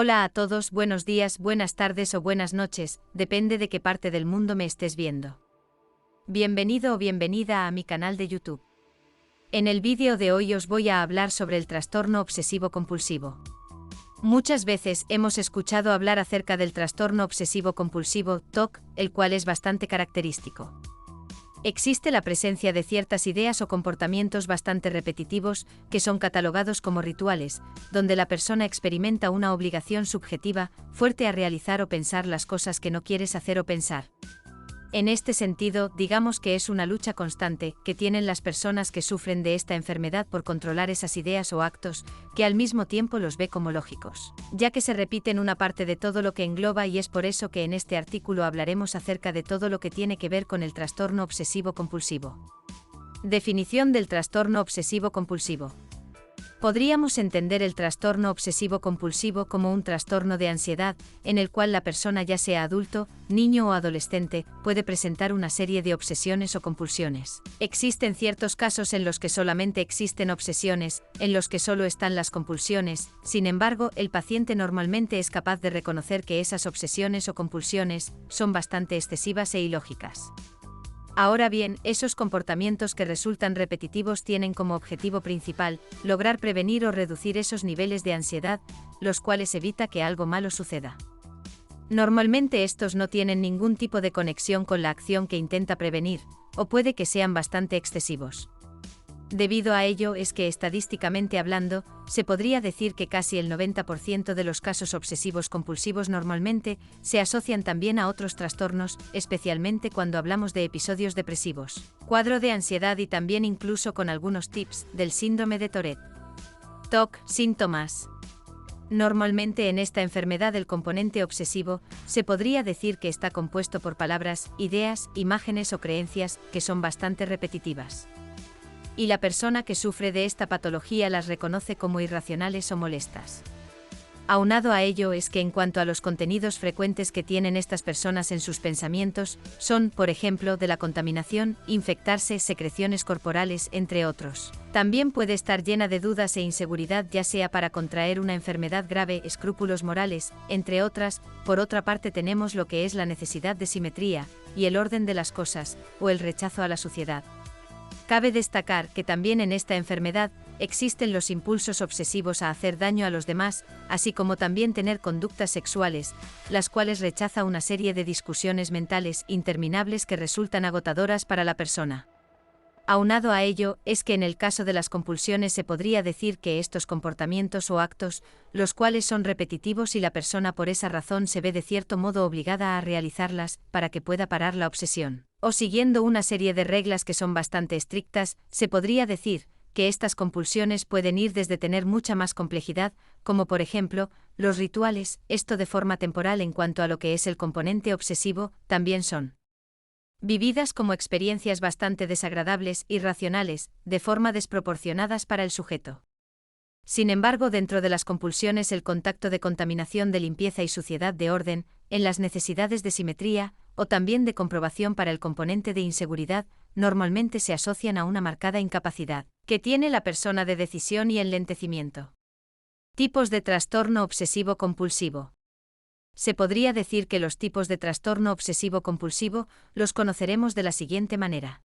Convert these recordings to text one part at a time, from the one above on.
Hola a todos, buenos días, buenas tardes o buenas noches, depende de qué parte del mundo me estés viendo. Bienvenido o bienvenida a mi canal de YouTube. En el vídeo de hoy os voy a hablar sobre el trastorno obsesivo-compulsivo. Muchas veces hemos escuchado hablar acerca del trastorno obsesivo-compulsivo, TOC, el cual es bastante característico. Existe la presencia de ciertas ideas o comportamientos bastante repetitivos, que son catalogados como rituales, donde la persona experimenta una obligación subjetiva, fuerte a realizar o pensar las cosas que no quieres hacer o pensar. En este sentido, digamos que es una lucha constante que tienen las personas que sufren de esta enfermedad por controlar esas ideas o actos, que al mismo tiempo los ve como lógicos, ya que se repiten una parte de todo lo que engloba, y es por eso que en este artículo hablaremos acerca de todo lo que tiene que ver con el trastorno obsesivo-compulsivo. Definición del trastorno obsesivo-compulsivo. Podríamos entender el trastorno obsesivo-compulsivo como un trastorno de ansiedad, en el cual la persona, ya sea adulto, niño o adolescente, puede presentar una serie de obsesiones o compulsiones. Existen ciertos casos en los que solamente existen obsesiones, en los que solo están las compulsiones. Sin embargo, el paciente normalmente es capaz de reconocer que esas obsesiones o compulsiones son bastante excesivas e ilógicas. Ahora bien, esos comportamientos que resultan repetitivos tienen como objetivo principal lograr prevenir o reducir esos niveles de ansiedad, los cuales evita que algo malo suceda. Normalmente estos no tienen ningún tipo de conexión con la acción que intenta prevenir, o puede que sean bastante excesivos. Debido a ello es que, estadísticamente hablando, se podría decir que casi el 90% de los casos obsesivos compulsivos normalmente se asocian también a otros trastornos, especialmente cuando hablamos de episodios depresivos, cuadro de ansiedad y también incluso con algunos tips del síndrome de Tourette. TOC, síntomas. Normalmente en esta enfermedad el componente obsesivo se podría decir que está compuesto por palabras, ideas, imágenes o creencias que son bastante repetitivas. Y la persona que sufre de esta patología las reconoce como irracionales o molestas. Aunado a ello es que en cuanto a los contenidos frecuentes que tienen estas personas en sus pensamientos, son, por ejemplo, de la contaminación, infectarse, secreciones corporales, entre otros. También puede estar llena de dudas e inseguridad, ya sea para contraer una enfermedad grave, escrúpulos morales, entre otras. Por otra parte tenemos lo que es la necesidad de simetría y el orden de las cosas, o el rechazo a la suciedad. Cabe destacar que también en esta enfermedad existen los impulsos obsesivos a hacer daño a los demás, así como también tener conductas sexuales, las cuales rechaza una serie de discusiones mentales interminables que resultan agotadoras para la persona. Aunado a ello es que en el caso de las compulsiones se podría decir que estos comportamientos o actos, los cuales son repetitivos y la persona por esa razón se ve de cierto modo obligada a realizarlas para que pueda parar la obsesión, o siguiendo una serie de reglas que son bastante estrictas, se podría decir que estas compulsiones pueden ir desde tener mucha más complejidad, como por ejemplo, los rituales, esto de forma temporal en cuanto a lo que es el componente obsesivo, también son vividas como experiencias bastante desagradables, irracionales, de forma desproporcionadas para el sujeto. Sin embargo, dentro de las compulsiones el contacto de contaminación, de limpieza y suciedad, de orden, en las necesidades de simetría, o también de comprobación para el componente de inseguridad, normalmente se asocian a una marcada incapacidad que tiene la persona de decisión y enlentecimiento. Tipos de trastorno obsesivo-compulsivo. Se podría decir que los tipos de trastorno obsesivo-compulsivo los conoceremos de la siguiente manera.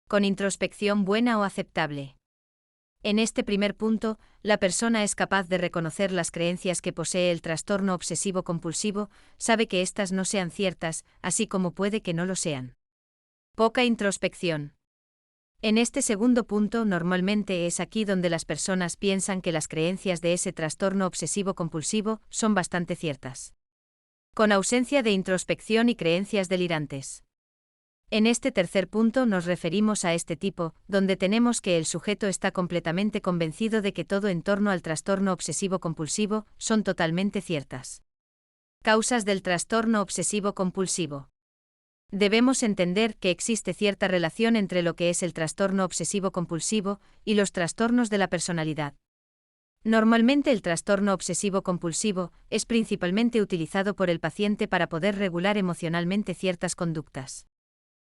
Con introspección buena o aceptable. En este primer punto, la persona es capaz de reconocer las creencias que posee el trastorno obsesivo-compulsivo, sabe que éstas no sean ciertas, así como puede que no lo sean. Poca introspección. En este segundo punto normalmente es aquí donde las personas piensan que las creencias de ese trastorno obsesivo-compulsivo son bastante ciertas. Con ausencia de introspección y creencias delirantes. En este tercer punto nos referimos a este tipo, donde tenemos que el sujeto está completamente convencido de que todo en torno al trastorno obsesivo-compulsivo son totalmente ciertas. Causas del trastorno obsesivo-compulsivo. Debemos entender que existe cierta relación entre lo que es el trastorno obsesivo-compulsivo y los trastornos de la personalidad. Normalmente el trastorno obsesivo-compulsivo es principalmente utilizado por el paciente para poder regular emocionalmente ciertas conductas.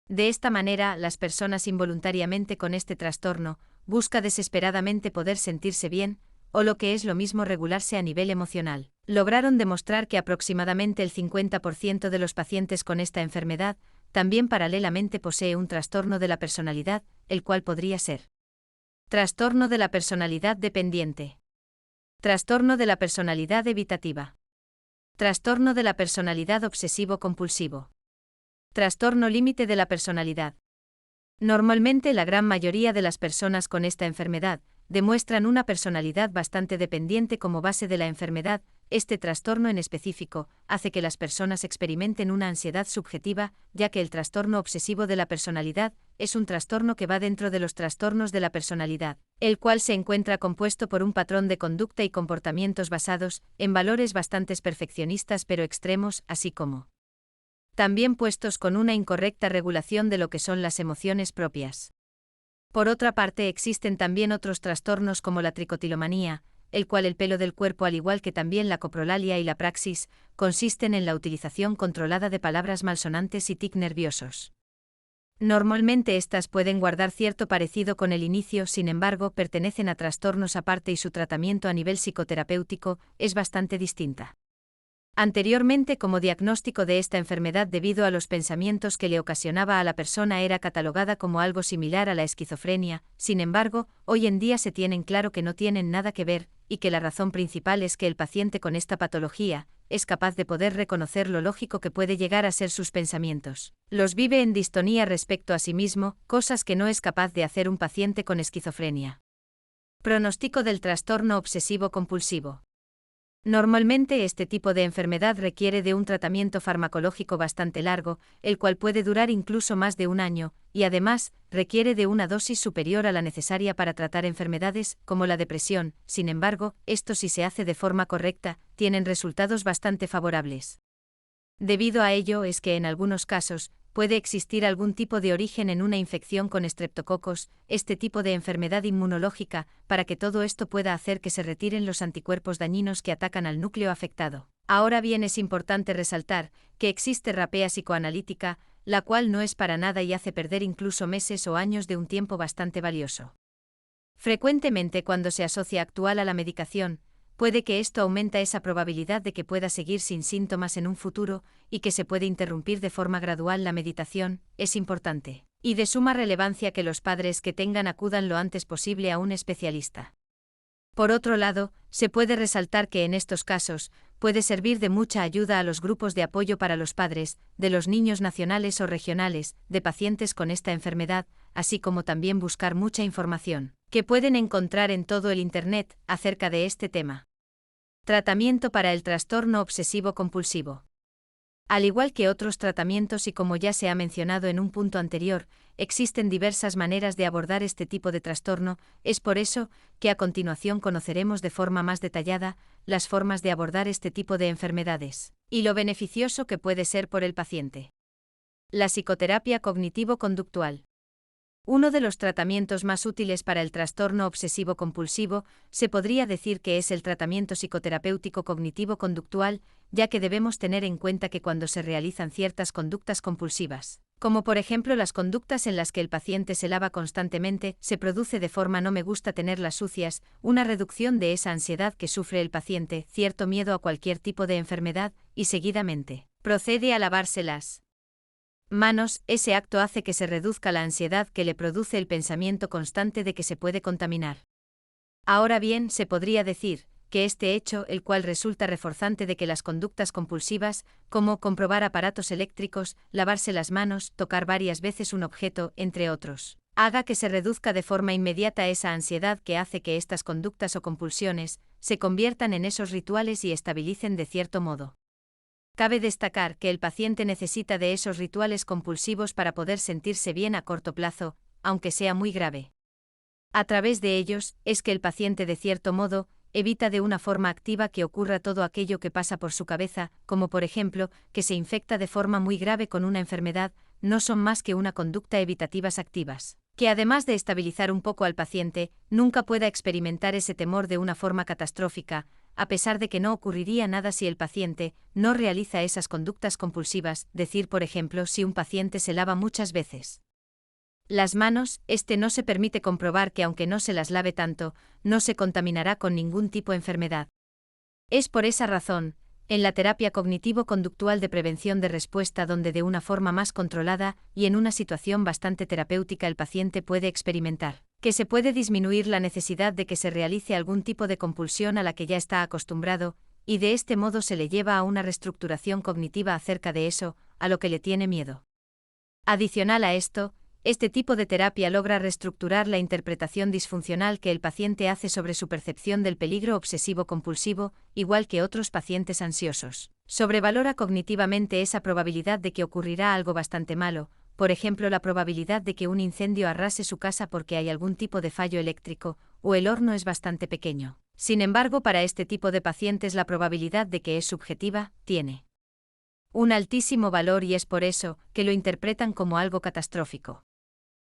De esta manera, las personas involuntariamente con este trastorno buscan desesperadamente poder sentirse bien, o lo que es lo mismo regularse a nivel emocional. Lograron demostrar que aproximadamente el 50% de los pacientes con esta enfermedad también paralelamente posee un trastorno de la personalidad, el cual podría ser trastorno de la personalidad dependiente, trastorno de la personalidad evitativa, trastorno de la personalidad obsesivo-compulsivo, trastorno límite de la personalidad. Normalmente la gran mayoría de las personas con esta enfermedad demuestran una personalidad bastante dependiente como base de la enfermedad. Este trastorno en específico hace que las personas experimenten una ansiedad subjetiva, ya que el trastorno obsesivo de la personalidad es un trastorno que va dentro de los trastornos de la personalidad, el cual se encuentra compuesto por un patrón de conducta y comportamientos basados en valores bastante perfeccionistas pero extremos, así como también puestos con una incorrecta regulación de lo que son las emociones propias. Por otra parte, existen también otros trastornos como la tricotilomanía, el cual el pelo del cuerpo, al igual que también la coprolalia y la praxis, consisten en la utilización controlada de palabras malsonantes y tic nerviosos. Normalmente estas pueden guardar cierto parecido con el inicio, sin embargo, pertenecen a trastornos aparte y su tratamiento a nivel psicoterapéutico es bastante distinta. Anteriormente, como diagnóstico de esta enfermedad debido a los pensamientos que le ocasionaba a la persona, era catalogada como algo similar a la esquizofrenia. Sin embargo, hoy en día se tienen claro que no tienen nada que ver, y que la razón principal es que el paciente con esta patología es capaz de poder reconocer lo lógico que puede llegar a ser sus pensamientos. Los vive en distonía respecto a sí mismo, cosas que no es capaz de hacer un paciente con esquizofrenia. Pronóstico del trastorno obsesivo-compulsivo. Normalmente este tipo de enfermedad requiere de un tratamiento farmacológico bastante largo, el cual puede durar incluso más de un año, y además, requiere de una dosis superior a la necesaria para tratar enfermedades como la depresión. Sin embargo, esto, si se hace de forma correcta, tienen resultados bastante favorables. Debido a ello es que en algunos casos, puede existir algún tipo de origen en una infección con estreptococos, este tipo de enfermedad inmunológica, para que todo esto pueda hacer que se retiren los anticuerpos dañinos que atacan al núcleo afectado. Ahora bien, es importante resaltar que existe terapia psicoanalítica, la cual no es para nada y hace perder incluso meses o años de un tiempo bastante valioso. Frecuentemente, cuando se asocia actual a la medicación, puede que esto aumenta esa probabilidad de que pueda seguir sin síntomas en un futuro y que se puede interrumpir de forma gradual la meditación. Es importante y de suma relevancia que los padres que tengan acudan lo antes posible a un especialista. Por otro lado, se puede resaltar que en estos casos puede servir de mucha ayuda a los grupos de apoyo para los padres de los niños nacionales o regionales de pacientes con esta enfermedad, así como también buscar mucha información que pueden encontrar en todo el Internet acerca de este tema. Tratamiento para el trastorno obsesivo-compulsivo. Al igual que otros tratamientos y como ya se ha mencionado en un punto anterior, existen diversas maneras de abordar este tipo de trastorno. Es por eso que a continuación conoceremos de forma más detallada las formas de abordar este tipo de enfermedades y lo beneficioso que puede ser por el paciente. La psicoterapia cognitivo-conductual. Uno de los tratamientos más útiles para el trastorno obsesivo-compulsivo se podría decir que es el tratamiento psicoterapéutico cognitivo-conductual, ya que debemos tener en cuenta que cuando se realizan ciertas conductas compulsivas, como por ejemplo las conductas en las que el paciente se lava constantemente, se produce de forma no me gusta tenerlas sucias, una reducción de esa ansiedad que sufre el paciente, cierto miedo a cualquier tipo de enfermedad, y seguidamente procede a lavárselas manos. Ese acto hace que se reduzca la ansiedad que le produce el pensamiento constante de que se puede contaminar. Ahora bien, se podría decir que este hecho, el cual resulta reforzante de que las conductas compulsivas, como comprobar aparatos eléctricos, lavarse las manos, tocar varias veces un objeto, entre otros, haga que se reduzca de forma inmediata esa ansiedad que hace que estas conductas o compulsiones se conviertan en esos rituales y estabilicen de cierto modo. Cabe destacar que el paciente necesita de esos rituales compulsivos para poder sentirse bien a corto plazo, aunque sea muy grave. A través de ellos, es que el paciente de cierto modo, evita de una forma activa que ocurra todo aquello que pasa por su cabeza, como por ejemplo, que se infecta de forma muy grave con una enfermedad, no son más que una conducta evitativas activas, que además de estabilizar un poco al paciente, nunca pueda experimentar ese temor de una forma catastrófica, a pesar de que no ocurriría nada si el paciente no realiza esas conductas compulsivas, decir por ejemplo si un paciente se lava muchas veces Las manos, no se permite comprobar que aunque no se las lave tanto, no se contaminará con ningún tipo de enfermedad. Es por esa razón, en la terapia cognitivo-conductual de prevención de respuesta donde de una forma más controlada y en una situación bastante terapéutica el paciente puede experimentar que se puede disminuir la necesidad de que se realice algún tipo de compulsión a la que ya está acostumbrado, y de este modo se le lleva a una reestructuración cognitiva acerca de eso, a lo que le tiene miedo. Adicional a esto, este tipo de terapia logra reestructurar la interpretación disfuncional que el paciente hace sobre su percepción del peligro obsesivo-compulsivo, igual que otros pacientes ansiosos. Sobrevalora cognitivamente esa probabilidad de que ocurrirá algo bastante malo, por ejemplo la probabilidad de que un incendio arrase su casa porque hay algún tipo de fallo eléctrico, o el horno es bastante pequeño. Sin embargo, para este tipo de pacientes la probabilidad de que es subjetiva, tiene un altísimo valor y es por eso que lo interpretan como algo catastrófico.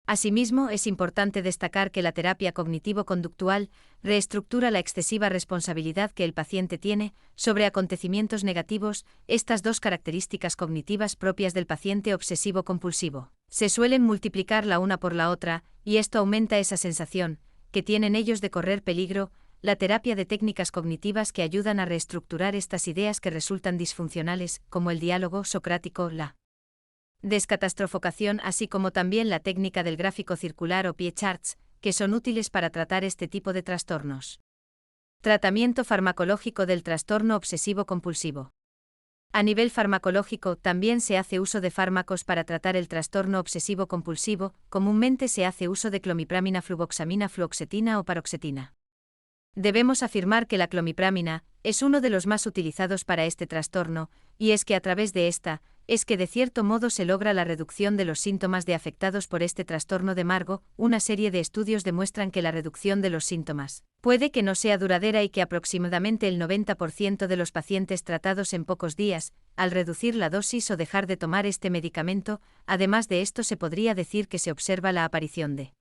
Asimismo, es importante destacar que la terapia cognitivo-conductual reestructura la excesiva responsabilidad que el paciente tiene sobre acontecimientos negativos. Estas dos características cognitivas propias del paciente obsesivo-compulsivo se suelen multiplicar la una por la otra, y esto aumenta esa sensación que tienen ellos de correr peligro. La terapia de técnicas cognitivas que ayudan a reestructurar estas ideas que resultan disfuncionales, como el diálogo socrático, la descatastrofocación, así como también la técnica del gráfico circular o pie charts, que son útiles para tratar este tipo de trastornos. Tratamiento farmacológico del trastorno obsesivo-compulsivo. A nivel farmacológico, también se hace uso de fármacos para tratar el trastorno obsesivo-compulsivo. Comúnmente se hace uso de clomipramina, fluvoxamina, fluoxetina o paroxetina. Debemos afirmar que la clomipramina es uno de los más utilizados para este trastorno, y es que a través de esta, es que de cierto modo se logra la reducción de los síntomas de afectados por este trastorno de Margo. Una serie de estudios demuestran que la reducción de los síntomas puede que no sea duradera y que aproximadamente el 90% de los pacientes tratados en pocos días, al reducir la dosis o dejar de tomar este medicamento. Además de esto, se podría decir que se observa la aparición de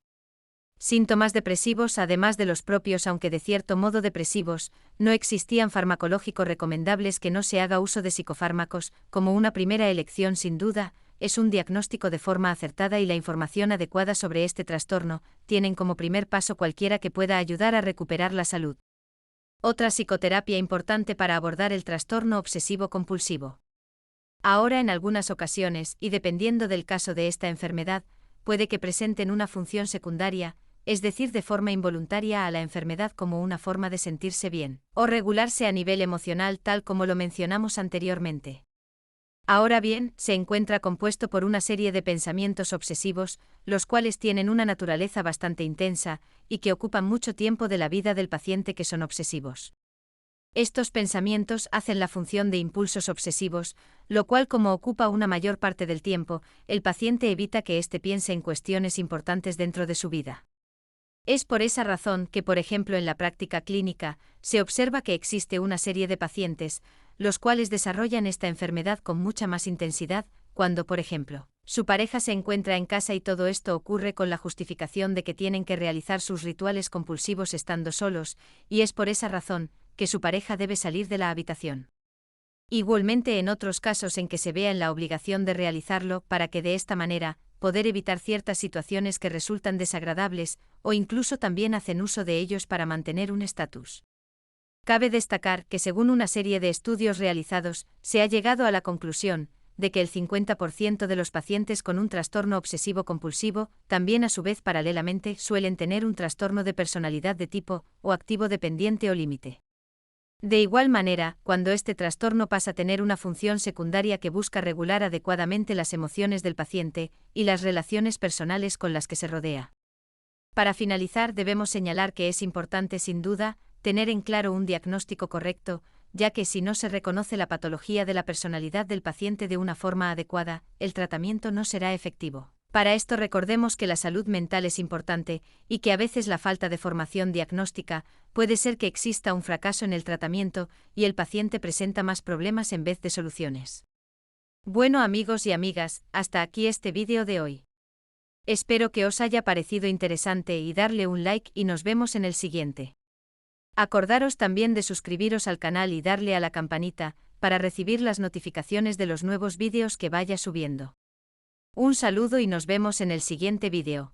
síntomas depresivos además de los propios, aunque de cierto modo depresivos. No existían farmacológicos recomendables que no se haga uso de psicofármacos. Como una primera elección, sin duda, es un diagnóstico de forma acertada y la información adecuada sobre este trastorno tienen como primer paso cualquiera que pueda ayudar a recuperar la salud. Otra psicoterapia importante para abordar el trastorno obsesivo-compulsivo. Ahora, en algunas ocasiones, y dependiendo del caso de esta enfermedad, puede que presenten una función secundaria, es decir, de forma involuntaria a la enfermedad, como una forma de sentirse bien o regularse a nivel emocional, tal como lo mencionamos anteriormente. Ahora bien, se encuentra compuesto por una serie de pensamientos obsesivos, los cuales tienen una naturaleza bastante intensa y que ocupan mucho tiempo de la vida del paciente, que son obsesivos. Estos pensamientos hacen la función de impulsos obsesivos, lo cual, como ocupa una mayor parte del tiempo, el paciente evita que éste piense en cuestiones importantes dentro de su vida. Es por esa razón que, por ejemplo, en la práctica clínica, se observa que existe una serie de pacientes, los cuales desarrollan esta enfermedad con mucha más intensidad, cuando, por ejemplo, su pareja se encuentra en casa, y todo esto ocurre con la justificación de que tienen que realizar sus rituales compulsivos estando solos, y es por esa razón que su pareja debe salir de la habitación. Igualmente, en otros casos en que se vea en la obligación de realizarlo para que de esta manera poder evitar ciertas situaciones que resultan desagradables, o incluso también hacen uso de ellos para mantener un estatus. Cabe destacar que, según una serie de estudios realizados, se ha llegado a la conclusión de que el 50% de los pacientes con un trastorno obsesivo-compulsivo también, a su vez, paralelamente, suelen tener un trastorno de personalidad de tipo o activo dependiente o límite. De igual manera, cuando este trastorno pasa a tener una función secundaria que busca regular adecuadamente las emociones del paciente y las relaciones personales con las que se rodea. Para finalizar, debemos señalar que es importante, sin duda, tener en claro un diagnóstico correcto, ya que si no se reconoce la patología de la personalidad del paciente de una forma adecuada, el tratamiento no será efectivo. Para esto, recordemos que la salud mental es importante y que a veces la falta de formación diagnóstica puede ser que exista un fracaso en el tratamiento y el paciente presenta más problemas en vez de soluciones. Bueno, amigos y amigas, hasta aquí este vídeo de hoy. Espero que os haya parecido interesante y darle un like, y nos vemos en el siguiente. Acordaros también de suscribiros al canal y darle a la campanita para recibir las notificaciones de los nuevos vídeos que vaya subiendo. Un saludo y nos vemos en el siguiente vídeo.